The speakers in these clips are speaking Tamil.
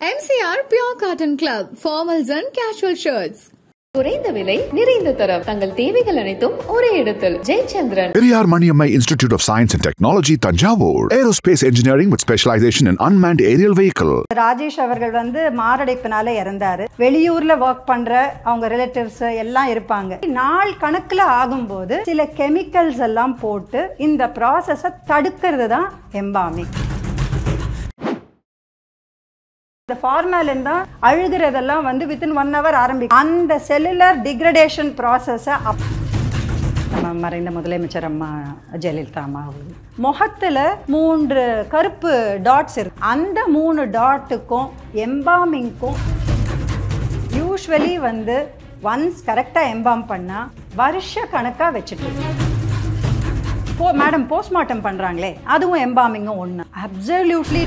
MCR Pure Cotton Club, formals and casual shirts. குறைந்த விலை நிறைந்த தரம் தங்கள் தேவைகள் அனைத்தும் ஒரே இடத்தில் Jayachandran. Periyar Maniammai Institute of Science and Technology, Tanjavur. Aerospace engineering with specialization in unmanned aerial vehicle. Rajesh அவர்கள் மாரடைப்பினால இறந்தாரு. வெளியூர்ல வர்க் பண்ற அவங்க ரிலேட்டிவ்ஸ் எல்லாம் இருப்பாங்க. நாள் கணக்குல ஆகும்போது சில கெமிக்கல்ஸ் எல்லாம் போட்டு இந்த ப்ராசஸை தடுக்கிறது தான் எம்பாமிங். இந்த ஃபார்மாலின் தான் அழுகிறதெல்லாம் within 1 hour ஆரம்பிக்கும். அந்த செல்லுலர் டிகிரடேஷன் ப்ராசஸை நம்ம மறைந்த முதலமைச்சர் அம்மா ஜெயலலிதா அம்மா முகத்தில் 3 கருப்பு டாட்ஸ் இருக்கு. அந்த 3 டாட்டுக்கும் எம்பாமிங்க்கும் யூஸ்வலி ஒன்ஸ் கரெக்டாக எம்பாம் பண்ணால் வருஷ கணக்காக வச்சுட்டு மேடம் போஸ்ட்மார்ட்டம் பண்ணுறாங்களே அதுவும் எம்பாமிங்கும் ஒன்று. அப்சல்யூட்லி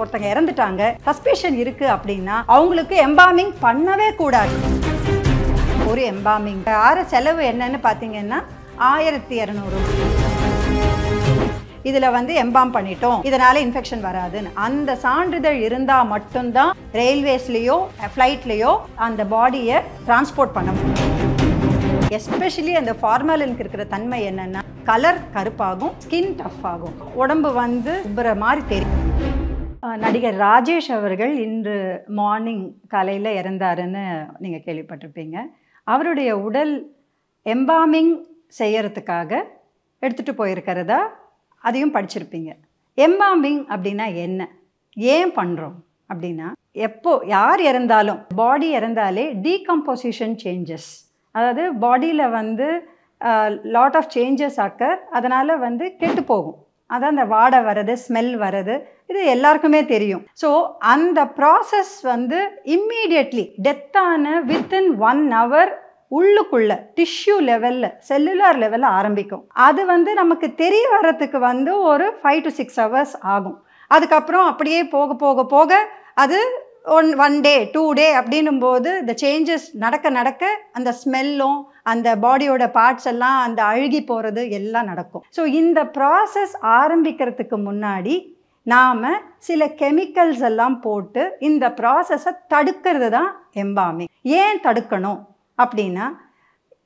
ஒருத்தங்க இறந்துட்டாங்க, சஸ்பெஷன் இருக்கு அப்படின்னா அவங்களுக்கு எம்பாமிங் பண்ணவே கூடாது. ஒரு எம்பாமிங் செலவு என்னன்னு பார்த்தீங்கன்னா 1200. இதில் எம்பாம் பண்ணிட்டோம், இதனால இன்ஃபெக்ஷன் வராதுன்னு அந்த சான்றிதழ் இருந்தால் மட்டும்தான் ரயில்வேஸ்லேயோ ஃப்ளைட்லேயோ அந்த பாடியை டிரான்ஸ்போர்ட் பண்ண முடியும். எஸ்பெஷலி அந்த ஃபார்மாலினுக்கு இருக்கிற தன்மை என்னன்னா கலர் கருப்பாகும், ஸ்கின் டஃப் ஆகும், உடம்பு உப்புற மாதிரி தெரியும். நடிகர் ராஜேஷ் அவர்கள் இன்று மார்னிங் காலையில் இறந்தாருன்னு நீங்கள் கேள்விப்பட்டிருப்பீங்க. அவருடைய உடல் எம்பாமிங் செய்யறதுக்காக எடுத்துகிட்டு போயிருக்கிறதா அதையும் படிச்சிருப்பீங்க. எம்பாமிங் அப்படின்னா என்ன, ஏன் பண்ணுறோம் அப்படின்னா, யார் இறந்தாலும் பாடி இறந்தாலே டீகம்போசிஷன் சேஞ்சஸ், அதாவது பாடியில் லாட் ஆஃப் சேஞ்சஸ் ஆக்கர், அதனால் கெட்டு போகும். அதான் அந்த வாடை வர்றது, ஸ்மெல் வர்றது, இது எல்லாருக்குமே தெரியும். ஸோ அந்த ப்ராசஸ் இம்மீடியட்லி டெத்தான within 1 hour உள்ளுக்குள்ள டிஷ்யூ லெவலில் செல்லுலார் லெவலில் ஆரம்பிக்கும். அது நமக்கு தெரிய வர்றதுக்கு ஒரு 5 to 6 hours ஆகும். அதுக்கப்புறம் அப்படியே போக போக போக அது 1 day 2 day அப்படின்னும் போது இந்த சேஞ்சஸ் நடக்க நடக்க அந்த ஸ்மெல்லும் அந்த பாடியோட பார்ட்ஸ் எல்லாம் அந்த அழுகி போகிறது எல்லாம் நடக்கும். ஸோ இந்த ப்ராசஸ் ஆரம்பிக்கிறதுக்கு முன்னாடி நாம் சில கெமிக்கல்ஸ் எல்லாம் போட்டு இந்த ப்ராசஸை தடுக்கிறது தான் எம்பாமிங். ஏன் தடுக்கணும் அப்படின்னா,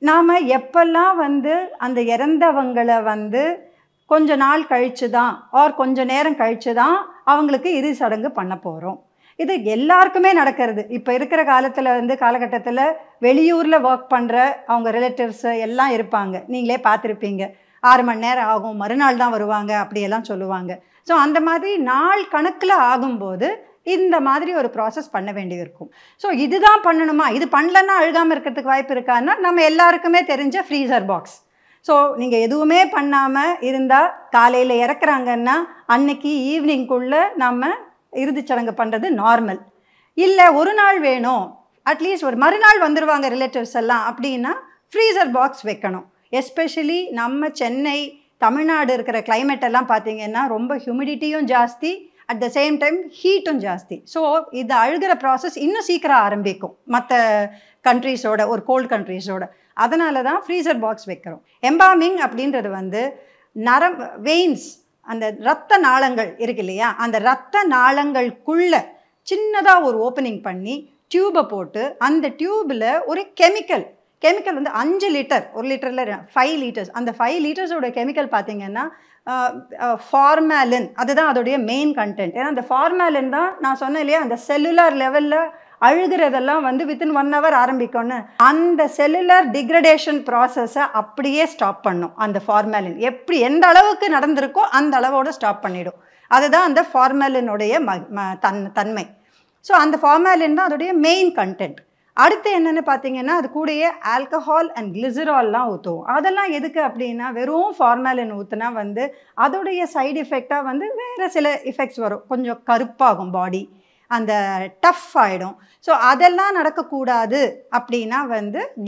நாம் எப்பெல்லாம் அந்த இறந்தவங்களை கொஞ்ச நாள் கழித்து தான் கொஞ்ச நேரம் கழித்து தான் அவங்களுக்கு இறுதி சடங்கு பண்ண போகிறோம். இது எல்லாருக்குமே நடக்கிறது. இப்போ இருக்கிற காலகட்டத்தில் வெளியூரில் ஒர்க் பண்ணுற அவங்க ரிலேட்டிவ்ஸ் எல்லாம் இருப்பாங்க. நீங்களே பார்த்துருப்பீங்க, 6 மணி நேரம் ஆகும், மறுநாள் தான் வருவாங்க அப்படியெல்லாம் சொல்லுவாங்க. ஸோ அந்த மாதிரி நாள் கணக்கில் ஆகும்போது இந்த மாதிரி ஒரு ப்ராசஸ் பண்ண வேண்டியது இருக்கும். ஸோ இதுதான் பண்ணணுமா, இது பண்ணலன்னா அழுகாமல் இருக்கிறதுக்கு வாய்ப்பு இருக்கான்னா, நம்ம எல்லாருக்குமே தெரிஞ்ச ஃப்ரீசர் பாக்ஸ். ஸோ நீங்கள் எதுவுமே பண்ணாமல் இருந்தால் காலையில் இறக்குறாங்கன்னா அன்னைக்கு ஈவினிங்குள்ளே நம்ம இறுதிச்சடங்கு பண்ணுறது நார்மல். இல்லை ஒரு நாள் வேணும், அட்லீஸ்ட் ஒரு மறுநாள் வந்துடுவாங்க ரிலேட்டிவ்ஸ் எல்லாம் அப்படின்னா ஃப்ரீசர் பாக்ஸ் வைக்கணும். எஸ்பெஷலி நம்ம சென்னை தமிழ்நாடு இருக்கிற கிளைமேட் எல்லாம் பார்த்தீங்கன்னா ரொம்ப ஹியூமிடிட்டியும் ஜாஸ்தி, அட் த சேம் டைம் ஹீட்டும் ஜாஸ்தி. ஸோ இது அழுகிற ப்ராசஸ் இன்னும் சீக்கிரம் ஆரம்பிக்கும் மற்ற கண்ட்ரீஸோட, ஒரு கோல்டு கண்ட்ரீஸோட. அதனால தான் ஃப்ரீசர் பாக்ஸ் வைக்கிறோம். எம்பாமிங் அப்படின்றது வெயின்ஸ், அந்த இரத்த நாளங்கள் இருக்கு இல்லையா, அந்த இரத்த நாளங்களுக்குள்ள சின்னதாக ஒரு ஓப்பனிங் பண்ணி டியூபை போட்டு அந்த டியூபில் ஒரு கெமிக்கல் 5 லிட்டர், 1 லிட்டரில் 5 லிட்டர்ஸ், அந்த 5 லிட்டர்ஸோட கெமிக்கல் பார்த்தீங்கன்னா ஃபார்மாலின், அதுதான் அதோடைய மெயின் கண்டென்ட். ஏன்னா அந்த ஃபார்மாலின் தான் நான் சொன்னேன் இல்லையா, அந்த செல்லுலார் லெவலில் அழுகிறதெல்லாம் within 1 hour ஆரம்பிக்கும்னு. அந்த செல்லுலர் டிகிரடேஷன் ப்ராசஸை அப்படியே ஸ்டாப் பண்ணும். அந்த ஃபார்மாலின் எந்த அளவுக்கு நடந்திருக்கோ அந்த அளவோடு ஸ்டாப் பண்ணிடும். அதுதான் அந்த ஃபார்மாலினுடைய தன்மை. ஸோ அந்த ஃபார்மாலின் தான் அதோடைய மெயின் கண்டென்ட். அடுத்து என்னென்னு பார்த்தீங்கன்னா, அது கூடயே ஆல்கஹால் அண்ட் கிளிசரால்லாம் ஊற்றுவோம். அதெல்லாம் எதுக்கு அப்படின்னா, வெறும் ஃபார்மாலின் ஊற்றுனா அதோடைய சைடு எஃபெக்டாக வேறு சில எஃபெக்ட்ஸ் வரும். கொஞ்சம் கருப்பாகும் பாடி, அந்த டஃப் ஆகிடும். ஸோ அதெல்லாம் நடக்கக்கூடாது அப்படின்னா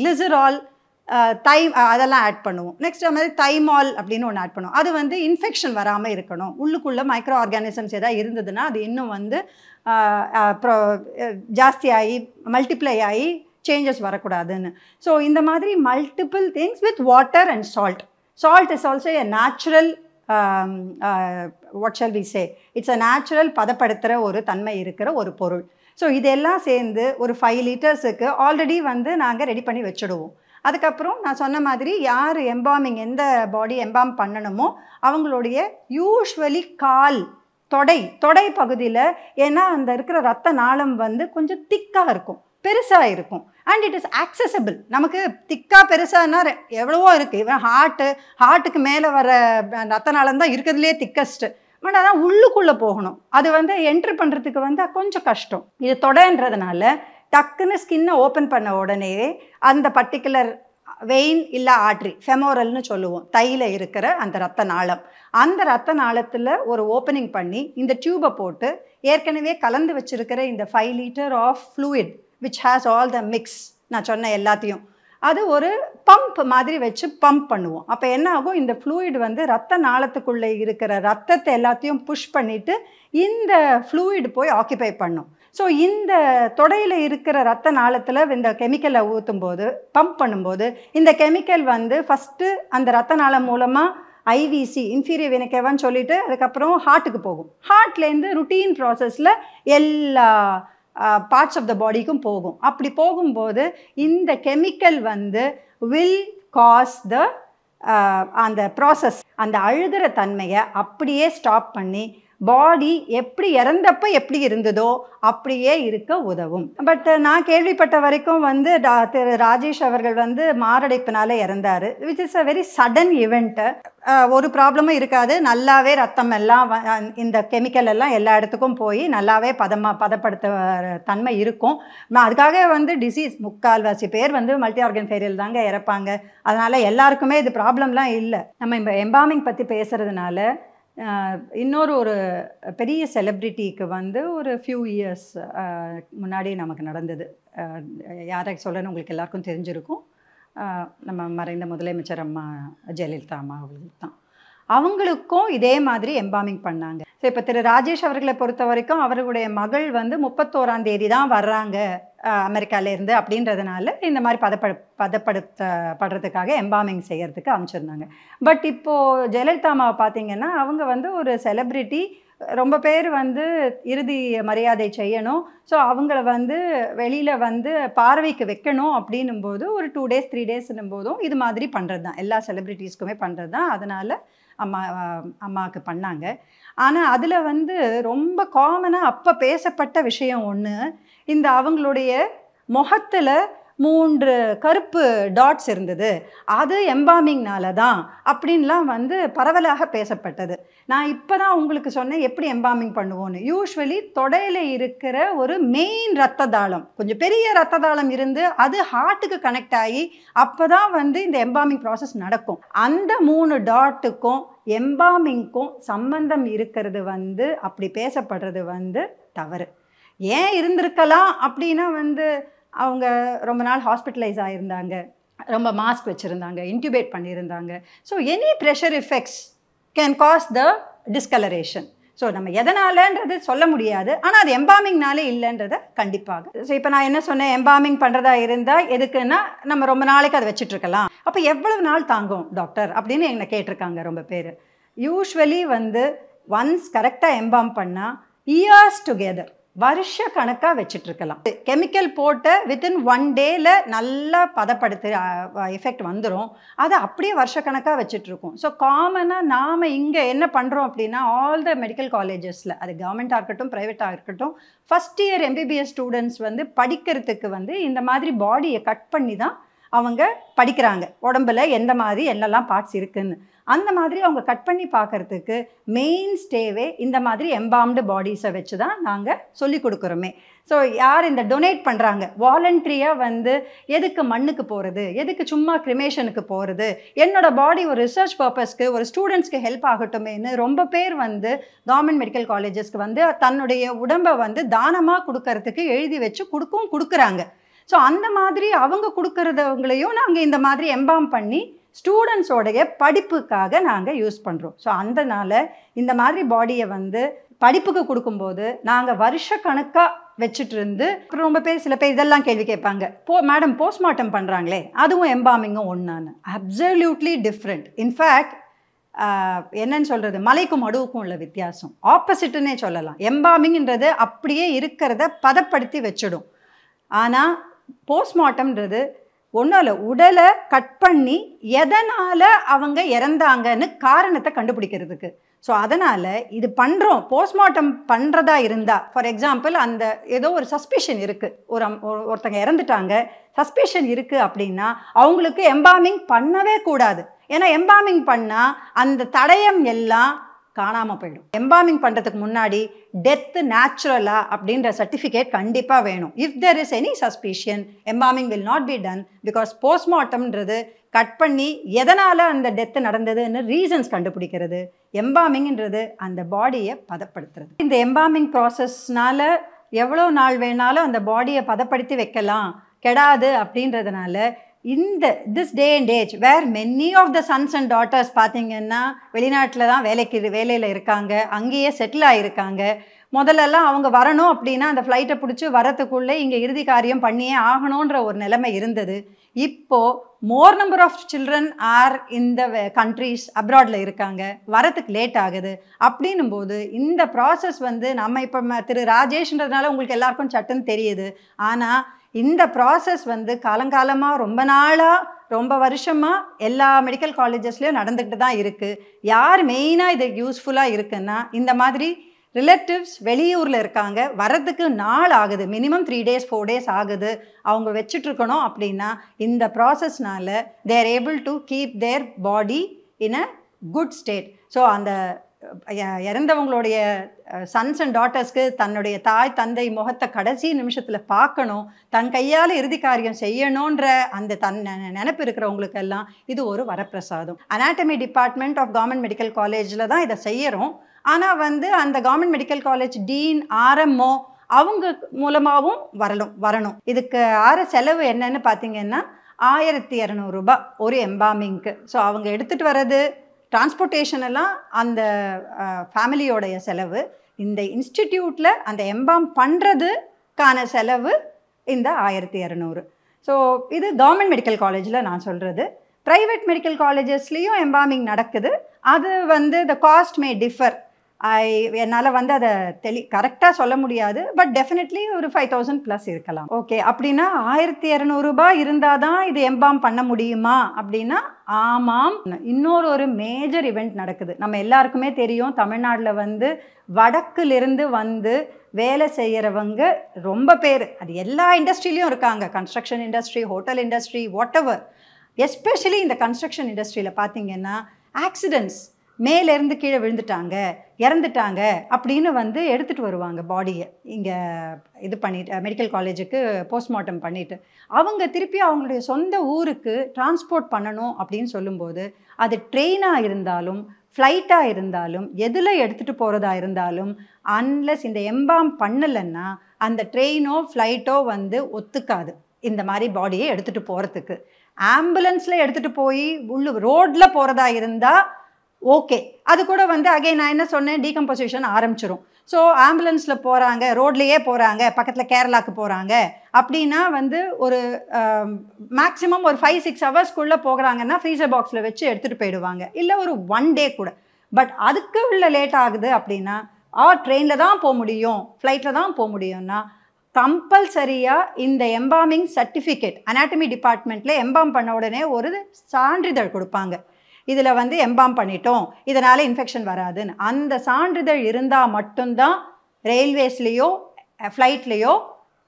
கிளிசரால், அதெல்லாம் ஆட் பண்ணுவோம். நெக்ஸ்ட் அது மாதிரி தைமால் அப்படின்னு ஒன்று ஆட் பண்ணுவோம். அது இன்ஃபெக்ஷன் வராமல் இருக்கணும். உள்ளுக்குள்ளே மைக்ரோ ஆர்கானிசம்ஸ் எதாவது இருந்ததுன்னா அது இன்னும் ஜாஸ்தியாகி மல்டிப்ளை ஆகி சேஞ்சஸ் வரக்கூடாதுன்னு. ஸோ இந்த மாதிரி multiple things with water and salt. Salt is also a natural what shall we say, it's a natural பதப்படுத்துகிற ஒரு தன்மை இருக்கிற ஒரு பொருள். ஸோ இதெல்லாம் சேர்ந்து ஒரு 5 லிட்டர்ஸுக்கு ஆல்ரெடி வந்து நாங்கள் ரெடி பண்ணி வச்சுடுவோம். அதுக்கப்புறம் நான் சொன்ன மாதிரி யார் எம்பாமிங் எந்த பாடி எம்பாம் பண்ணணுமோ அவங்களுடைய யூஸ்வலி கால் தொடை பகுதியில், ஏன்னா அந்த இருக்கிற ரத்த நாளம் வந்து கொஞ்சம் திக்காக இருக்கும், பெருசாக இருக்கும். And it is accessible. நமக்கு திக்காக பெருசானா எவ்வளவோ இருக்குது. இவன் ஹார்ட்டுக்கு மேலே வர ரத்த நாளம் தான் இருக்கிறதுலே திக்கஸ்ட்டு. பட் அதான் உள்ளுக்குள்ளே போகணும். அது வந்து என்ட்ரு பண்ணுறதுக்கு வந்து கொஞ்சம் கஷ்டம். இது தொடைன்றதுனால டக்குன்னு ஸ்கின்னை ஓப்பன் பண்ண உடனே அந்த பர்டிகுலர் வெயின் இல்லை ஆர்ட்ரி, ஃபெமோரல்னு சொல்லுவோம், தையில் இருக்கிற அந்த ரத்த நாளம், அந்த ரத்த நாளத்தில் ஒரு ஓப்பனிங் பண்ணி இந்த டியூபை போட்டு ஏற்கனவே கலந்து வச்சுருக்கிற இந்த 5 litre of fluid which has all the mix, நான் சொன்ன எல்லாத்தையும், அது ஒரு பம்ப் மாதிரி வச்சு பம்ப் பண்ணுவோம். அப்போ என்ன ஆகும், இந்த ஃப்ளூயிட் வந்து ரத்த நாளத்துக்குள்ளே இருக்கிற ரத்தத்தை எல்லாத்தையும் புஷ் பண்ணிவிட்டு இந்த ஃப்ளூயிட் போய் ஆக்கியபை பண்ணும். ஸோ இந்த தொடையில் இருக்கிற ரத்த நாளத்தில் இந்த கெமிக்கலை ஊற்றும் போது, பம்ப் பண்ணும்போது, இந்த கெமிக்கல் வந்து ஃபஸ்ட்டு அந்த ரத்த நாளம் மூலமாக ஐவிசி, இன்ஃபீரியர் வெனா கேவான்னு சொல்லிட்டு அதுக்கப்புறம் ஹார்ட்டுக்கு போகும். ஹார்ட்லேருந்து ருட்டீன் ப்ராசஸில் எல்லா பார்ட்ஸ் ஆஃப் த பாடிக்கும் போகும். அப்படி போகும்போது இந்த கெமிக்கல் வந்து வில் காஸ் த அந்த ப்ராசஸ், அந்த அழுகிற தன்மையை அப்படியே ஸ்டாப் பண்ணி பாடி எப்படி இறந்தப்போ எப்படி இருந்ததோ அப்படியே இருக்க உதவும். பட் நான் கேள்விப்பட்ட வரைக்கும் வந்து திரு ராஜேஷ் அவர்கள் வந்து மாரடைப்பினால இறந்தார், which is a very sudden event. ஒரு ப்ராப்ளமும் இருக்காது, நல்லாவே ரத்தம் எல்லாம் இந்த கெமிக்கல் எல்லாம் எல்லா இடத்துக்கும் போய் நல்லாவே பதப்படுத்த தன்மை இருக்கும். அதுக்காக வந்து டிசீஸ் முக்கால்வாசி பேர் வந்து மல்டி ஆர்கன் ஃபெயிலியர் தாங்க இறப்பாங்க. அதனால் எல்லாருக்குமே இது ப்ராப்ளம்லாம் இல்லை. நம்ம இப்போ எம்பாமிங் பற்றி பேசுகிறதுனால இன்னொரு ஒரு பெரிய செலிப்ரிட்டிக்கு வந்து ஒரு ஃபியூ இயர்ஸ் முன்னாடி நமக்கு நடந்தது. யாரை சொல்லணும்னு உங்களுக்கு எல்லாருக்கும் தெரிஞ்சிருக்கும். நம்ம மறைந்த முதலமைச்சர் அம்மா ஜெயலலிதா அம்மா அவங்களுக்கு தான். அவங்களுக்கும் இதே மாதிரி எம்பாமிங் பண்ணாங்க. ஸோ இப்போ திரு ராஜேஷ் அவர்களை பொறுத்த வரைக்கும் அவர்களுடைய மகள் வந்து 31ஆம் தேதி தான் வர்றாங்க அமெரிக்காவிலேருந்து அப்படின்றதுனால இந்த மாதிரி பதப்படுத்தப்படுறதுக்காக எம்பாமிங் செய்கிறதுக்கு அமைச்சிருந்தாங்க. பட் இப்போது ஜெயலலிதா அம்மாவை பார்த்தீங்கன்னா அவங்க வந்து ஒரு செலிப்ரிட்டி, ரொம்ப பேர் வந்து இறுதி மரியாதை செய்யணும். ஸோ அவங்கள வந்து வெளியில் வந்து பார்வைக்கு வைக்கணும் அப்படின்னும்போது ஒரு 2 days 3 daysன்னும் போதும் இது மாதிரி பண்ணுறது தான், எல்லா செலிப்ரிட்டிஸ்க்குமே பண்ணுறது தான். அதனால் அம்மாவுக்கு பண்ணாங்க. ஆனால் அதில் வந்து ரொம்ப காமனாக அப்போ பேசப்பட்ட விஷயம் ஒன்று, இந்த அவங்களுடைய முகத்தில் 3 கருப்பு டாட்ஸ் இருந்தது, அது எம்பாமிங்னால தான் அப்படின்லாம் வந்து பரவலாக பேசப்பட்டது. நான் இப்போ தான் உங்களுக்கு சொன்னேன் எப்படி எம்பாமிங் பண்ணுவோன்னு. யூஸ்வலி தொடையில் இருக்கிற ஒரு மெயின் ரத்த தாளம், கொஞ்சம் பெரிய ரத்த தாளம் இருந்து அது ஹார்ட்டுக்கு கனெக்ட் ஆகி அப்போ தான் வந்து இந்த எம்பாமிங் ப்ராசஸ் நடக்கும். அந்த 3 டாட்டுக்கும் எம்பாமிங்க்கும் சம்பந்தம் இருக்கிறது வந்து அப்படி பேசப்படுறது வந்து தவறு. ஏன் இருந்திருக்கலாம் அப்படின்னா வந்து அவங்க ரொம்ப நாள் ஹாஸ்பிட்டலைஸ் ஆகியிருந்தாங்க, ரொம்ப மாஸ்க் வச்சுருந்தாங்க, இன்டியூபேட் பண்ணியிருந்தாங்க. So any pressure effects can cause the discolouration. So நம்ம எதனாலன்றது சொல்ல முடியாது, ஆனால் அது எம்பாமிங்னாலே இல்லைன்றதை கண்டிப்பாக. ஸோ இப்போ நான் என்ன சொன்னேன், எம்பாமிங் பண்ணுறதா இருந்தால் எதுக்குன்னா நம்ம ரொம்ப நாளைக்கு அதை வச்சுட்ருக்கலாம். அப்போ எவ்வளவு நாள் தாங்கும் டாக்டர் அப்படின்னு என்னை கேட்டிருக்காங்க ரொம்ப பேர். யூஸ்வலி வந்து ஒன்ஸ் கரெக்டாக எம்பாம் பண்ணால் இயர்ஸ் டுகெதர், வருஷ கணக்காக வச்சிட்ருக்கலாம். கெமிக்கல் போட்டு வித்தின் 1 டேயில் நல்லா பதப்படுத்து எஃபெக்ட் வந்துடும். அதை அப்படியே வருஷ கணக்காக வச்சிட்ருக்கோம். ஸோ காமனாக நாம் இங்கே என்ன பண்ணுறோம் அப்படின்னா, ஆல் த மெடிக்கல் காலேஜஸில், அது கவர்மெண்ட்டாக இருக்கட்டும் ப்ரைவேட்டாக இருக்கட்டும், ஃபஸ்ட் இயர் எம்பிபிஎஸ் ஸ்டூடெண்ட்ஸ் வந்து படிக்கிறதுக்கு வந்து இந்த மாதிரி பாடியை கட் பண்ணி தான் அவங்க படிக்கிறாங்க. உடம்புல எந்த மாதிரி என்னெல்லாம் பார்ட்ஸ் இருக்குதுன்னு அந்த மாதிரி அவங்க கட் பண்ணி பார்க்குறதுக்கு மெயின் ஸ்டேவே இந்த மாதிரி எம்பாம்டு பாடிஸை வச்சு தான் நாங்கள் சொல்லி கொடுக்குறோமே. ஸோ யார் இந்த டொனேட் பண்ணுறாங்க வாலண்ட்ரியாக வந்து எதுக்கு மண்ணுக்கு போகிறது, எதுக்கு சும்மா கிரிமேஷனுக்கு போகிறது, என்னோடய பாடி ஒரு ரிசர்ச் பர்பஸ்க்கு ஒரு ஸ்டூடெண்ட்ஸ்க்கு ஹெல்ப் ஆகட்டுமேன்னு ரொம்ப பேர் வந்து கவர்மெண்ட் மெடிக்கல் காலேஜஸ்க்கு வந்து தன்னுடைய உடம்பை வந்து தானமாக கொடுக்கறதுக்கு எழுதி வச்சு கொடுக்குறாங்க. ஸோ அந்த மாதிரி அவங்க கொடுக்குறதவங்களையும் நாங்கள் இந்த மாதிரி எம்பாம் பண்ணி ஸ்டூடெண்ட்ஸோடைய படிப்புக்காக நாங்கள் யூஸ் பண்ணுறோம். ஸோ அதனால் இந்த மாதிரி பாடியை வந்து படிப்புக்கு கொடுக்கும்போது நாங்கள் வருஷ கணக்காக வச்சுட்டு இருந்து, அப்புறம் ரொம்ப பேர் சில பேர் இதெல்லாம் கேள்வி கேட்பாங்க, மேடம் போஸ்ட்மார்ட்டம் பண்ணுறாங்களே அதுவும் எம்பாமிங்கும் ஒன்றான்னு. Absolutely different. இன்ஃபேக்ட் என்னன்னு சொல்கிறது, மலைக்கும் மடுவுக்கும் உள்ள வித்தியாசம் ஆப்போசிட்டுன்னே சொல்லலாம். எம்பாமிங்ன்றது அப்படியே இருக்கிறத பதப்படுத்தி வச்சிடும். ஆனால் போஸ்ட்மார்ட்டம்ன்றது ஒன்றும் இல்லை, உடலை கட் பண்ணி எதனால் அவங்க இறந்தாங்கன்னு காரணத்தை கண்டுபிடிக்கிறதுக்கு. ஸோ அதனால் இது பண்ணுறோம். போஸ்ட்மார்ட்டம் பண்ணுறதா இருந்தால், ஃபார் எக்ஸாம்பிள் அந்த ஏதோ ஒரு சஸ்பிஷன் இருக்குது, ஒருத்தங்க இறந்துட்டாங்க, சஸ்பிஷன் இருக்குது அப்படின்னா அவங்களுக்கு எம்பாமிங் பண்ணவே கூடாது. ஏன்னா எம்பாமிங் பண்ணால் அந்த தடயம் எல்லாம் காணாமல் போயிடும். எம்பாமிங் பண்ணுறதுக்கு முன்னாடி டெத்து நேச்சுரலா அப்படின்ற சர்டிஃபிகேட் கண்டிப்பாக வேணும். If there is any suspicion, embalming will not be done, because போஸ்ட்மார்ட்டம்ன்றது கட் பண்ணி எதனால் அந்த டெத்து நடந்ததுன்னு ரீசன்ஸ் கண்டுபிடிக்கிறது. எம்பாமிங்ன்றது அந்த பாடியை பதப்படுத்துறது. இந்த எம்பாமிங் ப்ராசஸ்னால எவ்வளோ நாள் வேணாலும் அந்த பாடியை பதப்படுத்தி வைக்கலாம், கெடாது. அப்படின்றதுனால இந்த this day and age where many of the sons and daughters பார்த்தீங்கன்னா வெளிநாட்டில் தான் வேலையில் இருக்காங்க, அங்கேயே செட்டில் ஆகியிருக்காங்க. முதல்லலாம் அவங்க வரணும் அப்படின்னா அந்த ஃப்ளைட்டை பிடிச்சி வரத்துக்குள்ளே இங்கே இறுதி காரியம் பண்ணியே ஆகணுன்ற ஒரு நிலைமை இருந்தது. இப்போது more number of children are இந்த கண்ட்ரீஸ் அப்ராடில் இருக்காங்க, வரத்துக்கு லேட் ஆகுது. அப்படின்னும் போது இந்த ப்ராசஸ் நம்ம இப்போ திரு ராஜேஷ்ன்றதுனால உங்களுக்கு எல்லாருக்கும் சட்டுன்னு தெரியுது. ஆனால் இந்த ப்ராசஸ் காலங்காலமாக ரொம்ப நாளாக ரொம்ப வருஷமாக எல்லா மெடிக்கல் காலேஜஸ்லேயும் நடந்துக்கிட்டு தான் இருக்குது. யார் மெயினாக இது யூஸ்ஃபுல்லாக இருக்குன்னா, இந்த மாதிரி ரிலேட்டிவ்ஸ் வெளியூரில் இருக்காங்க, வரதுக்கு நாள் ஆகுது, மினிமம் 3 days 4 days ஆகுது, அவங்க வச்சுட்ருக்கணும் அப்படின்னா இந்த ப்ராசஸ்னால they are able to keep their body in a good state. So அந்த இறந்தவங்களுடைய சன்ஸ் அண்ட் டாட்டர்ஸ்க்கு தன்னுடைய தாய் தந்தை முகத்தை கடைசி நிமிஷத்தில் பார்க்கணும், தன் கையால் இறுதி காரியம் செய்யணுன்ற அந்த நினைப்பு இருக்கிறவங்களுக்கெல்லாம் இது ஒரு வரப்பிரசாதம். Anatomy department of government medical காலேஜில் தான் இதை செய்கிறோம். ஆனால் அந்த government medical college dean RMO அவங்க மூலமாகவும் வரணும். இதுக்கு ஆற செலவு என்னன்னு பார்த்தீங்கன்னா 1200 ரூபாய் ஒரு எம்பாமிங்க்கு. ஸோ அவங்க எடுத்துகிட்டு வர்றது டிரான்ஸ்போர்ட்டேஷன் எல்லாம் அந்த ஃபேமிலியோடைய செலவு. இந்த இன்ஸ்டிடியூட்டில் அந்த எம்பாம் பண்ணுறதுக்கான செலவு இந்த 1200. ஸோ இது கவர்மெண்ட் மெடிக்கல் காலேஜில் நான் சொல்கிறது. ப்ரைவேட் மெடிக்கல் காலேஜஸ்லேயும் எம்பாமிங் நடக்குது. அது த காஸ்ட் மே டிஃபர். என்னால் அதை கரெக்டாக சொல்ல முடியாது, பட் டெஃபினெட்லி ஒரு 5000 ப்ளஸ் இருக்கலாம். ஓகே, அப்படின்னா 1200 ரூபாய் இருந்தால் தான் இது எம்பாம் பண்ண முடியுமா அப்படின்னா ஆமாம். இன்னொரு மேஜர் இவெண்ட் நடக்குது. நம்ம எல்லாருக்குமே தெரியும், தமிழ்நாட்டில் வடக்குலேருந்து வேலை செய்கிறவங்க ரொம்ப பேர், அது எல்லா இண்டஸ்ட்ரியிலையும் இருக்காங்க, construction industry, hotel industry, what ever. Especially இந்த கன்ஸ்ட்ரக்ஷன் இண்டஸ்ட்ரியில் பார்த்தீங்கன்னா ஆக்சிடென்ட்ஸ், மேலேருந்து கீழே விழுந்துட்டாங்க, இறந்துட்டாங்க அப்படின்னு எடுத்துகிட்டு வருவாங்க பாடியை. இங்கே இது பண்ணிட்டு மெடிக்கல் காலேஜுக்கு போஸ்ட்மார்ட்டம் பண்ணிவிட்டு அவங்க திருப்பி அவங்களுடைய சொந்த ஊருக்கு டிரான்ஸ்போர்ட் பண்ணணும் அப்படின்னு சொல்லும்போது, அது ட்ரெயினாக இருந்தாலும் ஃப்ளைட்டாக இருந்தாலும் எதில் எடுத்துகிட்டு போகிறதா இருந்தாலும் அன்லெஸ் இந்த எம்பாம் பண்ணலைன்னா அந்த ட்ரெயினோ ஃப்ளைட்டோ ஒத்துக்காது இந்த மாதிரி பாடியை எடுத்துகிட்டு போகிறதுக்கு. ஆம்புலன்ஸில் எடுத்துகிட்டு போய் ரோட்டில் போகிறதா இருந்தால் ஓகே, அது கூட அகைன் நான் என்ன சொன்னேன், டீகம்போசிஷன் ஆரம்பிச்சிடும். ஸோ ஆம்புலன்ஸில் போகிறாங்க, ரோட்லேயே போகிறாங்க, பக்கத்தில் கேரளாவுக்கு போகிறாங்க அப்படின்னா ஒரு மேக்ஸிமம் ஒரு 5-6 ஹவர்ஸ்க்குள்ளே போகிறாங்கன்னா ஃப்ரீசர் பாக்ஸில் வச்சு எடுத்துகிட்டு போயிடுவாங்க, இல்லை ஒரு 1 day கூட. பட் அதுக்கு உள்ள லேட் ஆகுது அப்படின்னா ட்ரெயினில் தான் போக முடியும், ஃப்ளைட்டில் தான் போக முடியும்னா கம்பல்சரியாக இந்த எம்பாமிங் சர்டிஃபிகேட் அனாட்டமி டிபார்ட்மெண்ட்டில் எம்பாம் பண்ண உடனே ஒரு சான்றிதழ் கொடுப்பாங்க. இதில் எம்பாம் பண்ணிட்டோம், இதனால் இன்ஃபெக்ஷன் வராதுன்னு. அந்த சான்றிதழ் இருந்தால் மட்டும்தான் ரயில்வேஸ்லேயோ ஃப்ளைட்லேயோ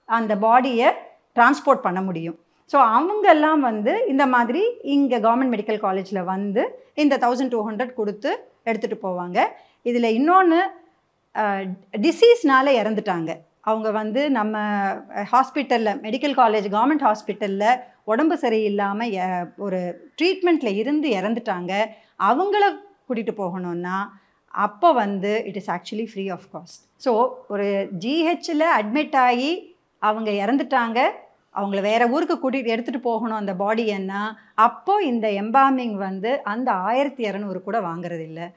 அந்த பாடியை டிரான்ஸ்போர்ட் பண்ண முடியும். ஸோ அவங்கெல்லாம் இந்த மாதிரி இங்கே கவர்மெண்ட் மெடிக்கல் காலேஜில் இந்த 1200 கொடுத்து எடுத்துகிட்டு போவாங்க. இதில் இன்னொன்று, டிசீஸ்னால இறந்துட்டாங்க அவங்க நம்ம ஹாஸ்பிட்டலில் மெடிக்கல் காலேஜ் கவர்மெண்ட் ஹாஸ்பிட்டலில் உடம்பு சரியில்லாமல் ஒரு ட்ரீட்மெண்ட்டில் இறந்துட்டாங்க, அவங்கள கூட்டிகிட்டு போகணுன்னா அப்போ it is actually free of cost. So ஒரு ஜிஹெச்சில் அட்மிட் ஆகி அவங்க இறந்துட்டாங்க, அவங்கள வேறு ஊருக்கு எடுத்துகிட்டு போகணும் அந்த பாடியன்னா அப்போது இந்த எம்பாமிங் அந்த 1200 கூட வாங்குறதில்லை,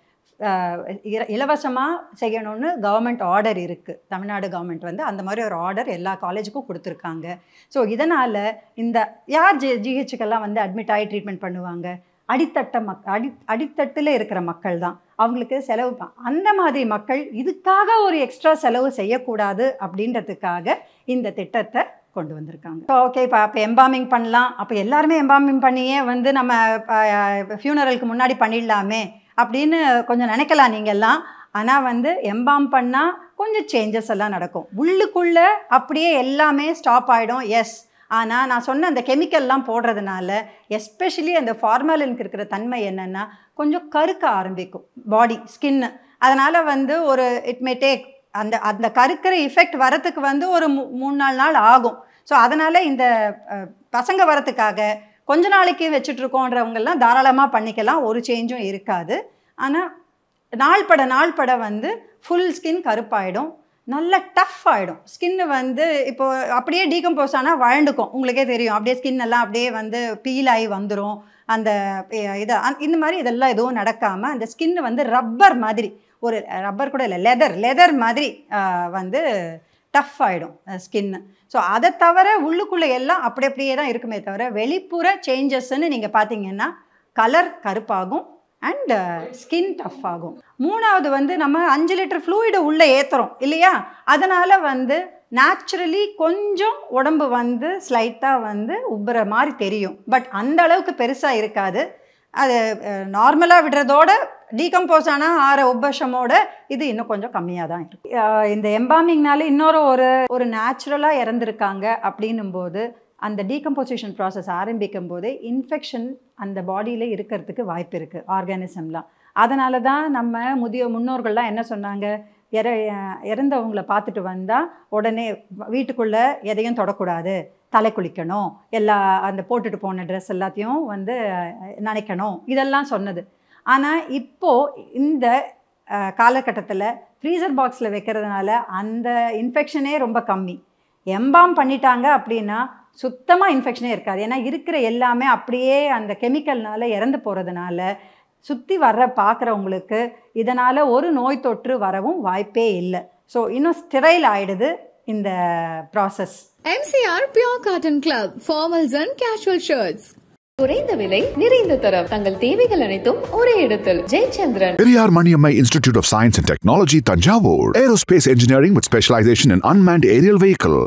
இலவசமாக செய்யணும்னு கவர்மெண்ட் ஆர்டர் இருக்குது. தமிழ்நாடு கவர்மெண்ட் அந்த மாதிரி ஒரு ஆர்டர் எல்லா காலேஜுக்கும் கொடுத்துருக்காங்க. ஸோ இதனால் இந்த யார் ஜிஹெச்சுக்கெல்லாம் அட்மிட் ஆகி ட்ரீட்மெண்ட் பண்ணுவாங்க, அடித்தட்டில் இருக்கிற மக்கள் தான், அவங்களுக்கு செலவு அந்த மாதிரி மக்கள் இதுக்காக ஒரு எக்ஸ்ட்ரா செலவு செய்யக்கூடாது அப்படின்றதுக்காக இந்த திட்டத்தை கொண்டு வந்திருக்காங்க. ஓகே, இப்போ எம்பாமிங் பண்ணலாம், அப்போ எல்லாருமே எம்பாமிங் பண்ணியே வந்து நம்ம ஃபியூனரலுக்கு முன்னாடி பண்ணிடலாமே அப்படின்னு கொஞ்சம் நினைக்கலாம் நீங்கள்லாம். ஆனால் வந்து எம்பாம் பண்ணால் கொஞ்சம் சேஞ்சஸ் எல்லாம் நடக்கும், உள்ளுக்குள்ளே அப்படியே எல்லாமே ஸ்டாப் ஆகிடும். எஸ், ஆனால் நான் சொன்ன அந்த கெமிக்கல்லாம் போடுறதுனால எஸ்பெஷலி அந்த ஃபார்மாலினுக்கு இருக்கிற தன்மை என்னென்னா கொஞ்சம் கருக்க ஆரம்பிக்கும் பாடி ஸ்கின்னு. அதனால் வந்து ஒரு இட் மே டேக் அந்த கருக்கிற இஃபெக்ட் வரத்துக்கு வந்து ஒரு 3-4 நாள் ஆகும். ஸோ அதனால் இந்த பசங்க வரத்துக்காக கொஞ்ச நாளைக்கு வச்சுட்ருக்கோன்றவங்கெல்லாம் தாராளமாக பண்ணிக்கலாம், ஒரு சேஞ்சும் இருக்காது. ஆனால் நாள்பட வந்து ஃபுல் ஸ்கின் கருப்பாயிடும், நல்ல டஃப் ஆகிடும் ஸ்கின்னு. வந்து இப்போது அப்படியே டீகம்போஸ் ஆனால் வழண்டுக்கும், உங்களுக்கே தெரியும், அப்படியே ஸ்கின் எல்லாம் அப்படியே வந்து பீல் ஆகி வந்துடும். அந்த இதை இந்த மாதிரி இதெல்லாம் எதுவும் நடக்காமல் அந்த ஸ்கின்னு வந்து ரப்பர் மாதிரி, ஒரு ரப்பர் கூட இல்லை, லெதர் மாதிரி வந்து டஃப் ஆகிடும் ஸ்கின்னு. ஸோ அதை தவிர உள்ளுக்குள்ளே எல்லாம் அப்படியே தான் இருக்குமே தவிர வெளிப்புற சேஞ்சஸ்ன்னு நீங்கள் பார்த்தீங்கன்னா கலர் கருப்பாகும் அண்ட் ஸ்கின் டஃப் ஆகும். 3வது வந்து நம்ம 5 லிட்டர் ஃப்ளூயிடை உள்ளே ஏற்றுறோம் இல்லையா, அதனால் வந்து நேச்சுரலி கொஞ்சம் உடம்பு வந்து ஸ்லைட்டாக வந்து உப்புற மாதிரி தெரியும், பட் அந்த அளவுக்கு பெருசாக இருக்காது. அது நார்மலாக விடுறதோட டீகம்போஸ் ஆனால் ஆற உபஷமோட இது இன்னும் கொஞ்சம் கம்மியாக தான் இருக்குது. இந்த எம்பாமிங்னால இன்னொரு ஒரு நேச்சுரலாக இறந்துருக்காங்க அப்படின்னும்போது அந்த டீகம்போசிஷன் ப்ராசஸ் ஆரம்பிக்கும் போதே இன்ஃபெக்ஷன் அந்த பாடியில் இருக்கிறதுக்கு வாய்ப்பு இருக்குது, ஆர்கானிசம்லாம். அதனால தான் நம்ம முன்னோர்கள்லாம் என்ன சொன்னாங்க, இறந்தவங்களை பார்த்துட்டு வந்தால் உடனே வீட்டுக்குள்ளே எதையும் தொடக்கூடாது, தலை குளிக்கணும், எல்லா அந்த போட்டுட்டு போன ட்ரெஸ் எல்லாத்தையும் வந்து நனைக்கணும், இதெல்லாம் சொன்னது. ஆனால் இப்போது இந்த காலகட்டத்தில் ஃப்ரீசர் பாக்ஸில் வைக்கிறதுனால அந்த இன்ஃபெக்ஷனே ரொம்ப கம்மி. எம்பாம் பண்ணிட்டாங்க அப்படின்னா சுத்தமாக இன்ஃபெக்ஷனே இருக்காது, ஏன்னா இருக்கிற எல்லாமே அப்படியே அந்த கெமிக்கல்னால இறந்து போகிறதுனால சுற்றி பார்க்குறவங்களுக்கு இதனால் ஒரு நோய் தொற்று வரவும் வாய்ப்பே இல்லை. ஸோ இன்னும் ஸ்டெரைல் ஆகிடுது இந்த process. MCR Pure Cotton Club, formals and casual shirts. குறைந்த விலை நிறைந்த தரம், தங்கள் தேவைகள் அனைத்தும் ஒரே இடத்தில். Jayachandran. Periyar Maniammai Institute of Science and Technology, Tanjavur. Aerospace engineering with specialization in unmanned aerial vehicle.